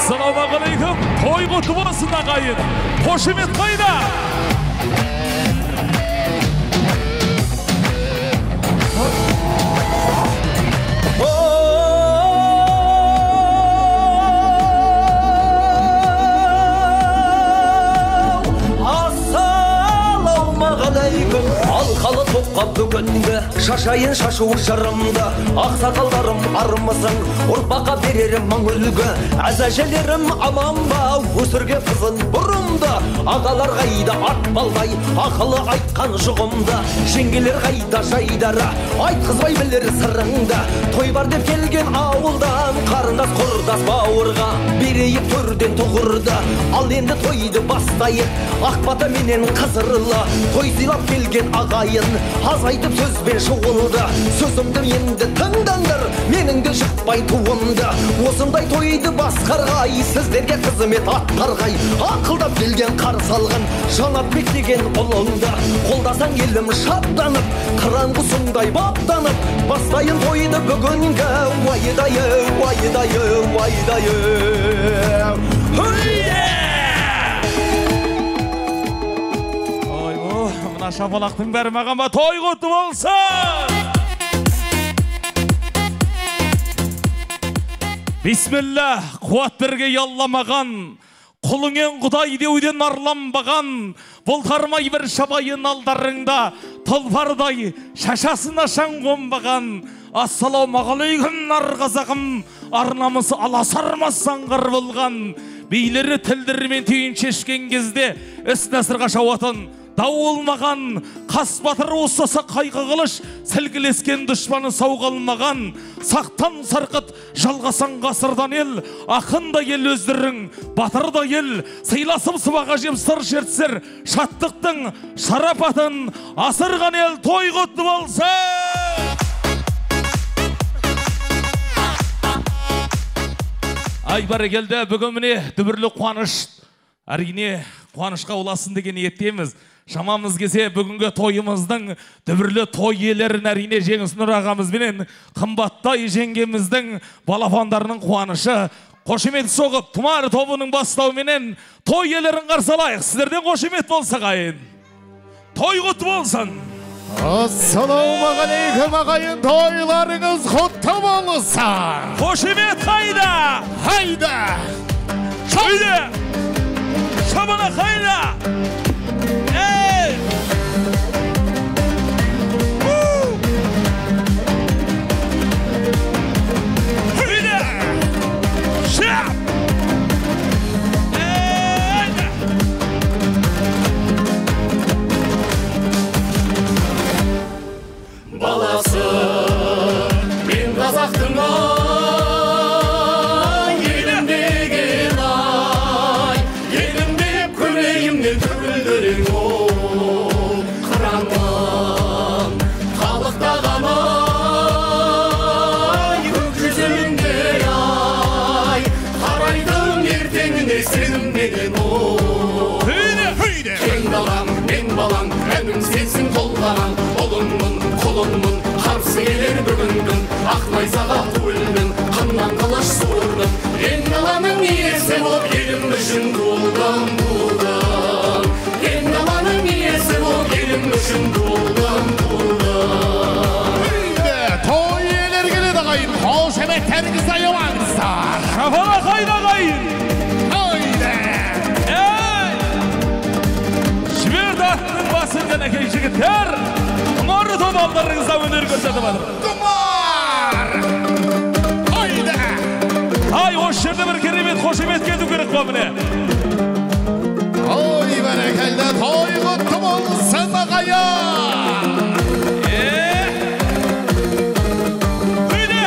Ассалаумағалейкум, той құтты болсын ағайын, қошемет қайда? Алқалы топқа бүгінгі шашайын шашу жырымды ақсақалдарым армысың ұрпаққа берерім мың үлгі әзәжелерім аман ба өсірге қызын бұрымды ағалар қайда атпалдай ақылы айтқан жұғымды жеңгелер қайда жайдары айтқызбай білер сырыңды той бар деп келген ауылдан қарындас құрдас бауырға берейік төрден тұғырды ал енді тойды бастайық ақбата менен қызырлы той сыйлап келген ағайын азайтып сөзбен шұғылды сөзімді енді тыңдаңдар менің де шықпай туымды осындай тойды басқарғай сіздерге қызмет атқарғай ақылдап келген қарсы алған Жанатбек деген ұлыңды қолдасаң елім шаттанып қыран құсындай баптанып бастайын тойды бүгінгі уайдайы уайдайы уайдайы шапалақтың бәрі маған ба той құтты болсын. Бисмилла, қуат берге ялламаған, құлыңен құдай деуден арланбаған, бұлтармай бір шабайын алдарыңда, тұлпардай шашасына шаң қонбаған. Ассалаумағалейкум нар қазағым, арнамысы аласармас саңғыр болған, бейлері тілдермен түйін шешкен кезде іс нәсірға шауатын дауылмаған, қас батыр осысы қайғы қылыш, сілгілескен дұшпаны сауғалмаған, сақтан сарқыт жалғасан ғасырдан ел, ақында ел өздірің, батырда ел, сыйласып сыбаға жем сыр шертсер, шаттықтың шарапатын асырған ел той құтты болсын. Ай бәрекелді, бүгін міне дүбірлі қуаныш, әрине қуанышқа оласын деген ниеттеміз. Шамамыз келсе бүгінгі тойымыздың дүбірлі той иелерін әрине Жеңіс Нұр ағамызбенен қымбаттай жеңгеміздің балапандарының қуанышы қошемет соғып тұмар тобының бастауыменен той иелерін қарсы алайық. Сіздерден қошемет болса қайын. Той құтты болсын. Ассалаумағалейкум ағайын, тойларыңыз құтты болсын. Қошемет қайда? Хайда. Шойды. Шабана қайда? Баласы мен қазақтың ай, елім деген ай, елім деп көмейімнен төгілдірің ол қыраннан қалықтаған ай, көкжүзімде ай, қарайдың ертеңіне сенімдеген ол кең далам мен балаң әнім сенсің толғаған ұлыңмын құлыңмын қарсы келер бүгіндің ақ найзаға туылдың қыннан қылыш суырдың ең даланың иесі болып елім үшін туылдым туылдым ең даланың иесі болып елім үшін туылдым туылдым той иелер келеді ағайын, қошеметтеріңізді аямаңыздар. Шапала қайда ағайын? Әкей жігіттер, құмары тобалдарыңызда өнер көрсетіп адыр. Құмар! Айда! Ай, осы жерде бір керемет қошемет кету керек ба міне? Ой, бәрекелді, той құтты болсын ағайын! Үйде!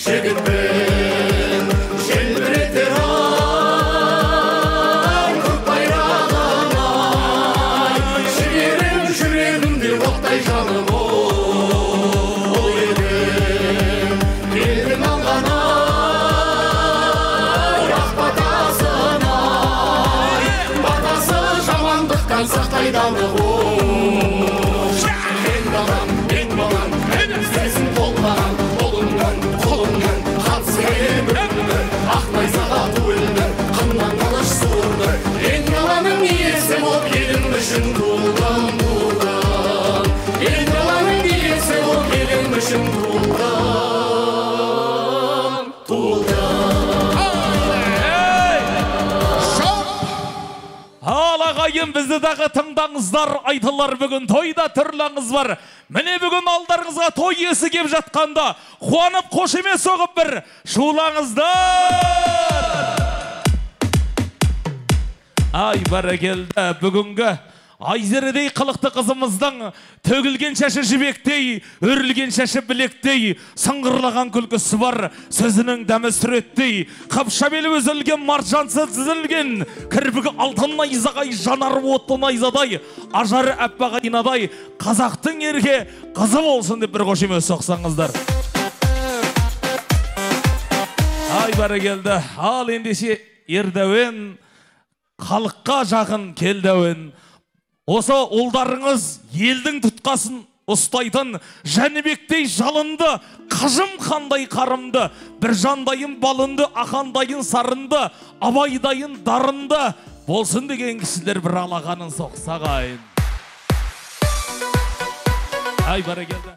Жігітпен желбіретер ай, көк байрағын ай, жүрегімде оқтай жаным ол едім, елдің алған ай, ақ батасын ай, батасы жамандықтан сақтайдағы ол. Мен балам, әнім сесін толғаған, қолыңнан, қолыңнан, қатсы келіп Ошондон бизди дагы тыңдаңыздар, айтылар бүгүн тойда түрлаңыз бар. Міне бүгүн алдарыңызга той иесі кеп жатканда, кубанып кошемет согуп бир шуулаңыздар. Ай баракелде, бүгүнгө Айзередей қылықты қызымыздың төгілген шашы жібектей, өрілген шашы білектей, сыңғырлаған күлкісі бар, сөзінің дәмі сүреттей, қапша белі өзілген, маржансы тізілген, кірпігі алтын найзағай, жанары отты найзадай, ажары әппаға инадай, қазақтың ерге қызы болсын деп бір қошемет соқсаңыздар. Ай баракелді, ал ендеше ердәуен, халыққа жақын келдәуен. Осы ұлдарыңыз елдің тұтқасын ұстайтын Жәнібектей жалынды, қажым қандай қарымды, бір жандайын балынды, ақандайын сарынды, абайдайын дарынды болсын деген кісілер бір алағанын соқсағайын. Ай баракелді.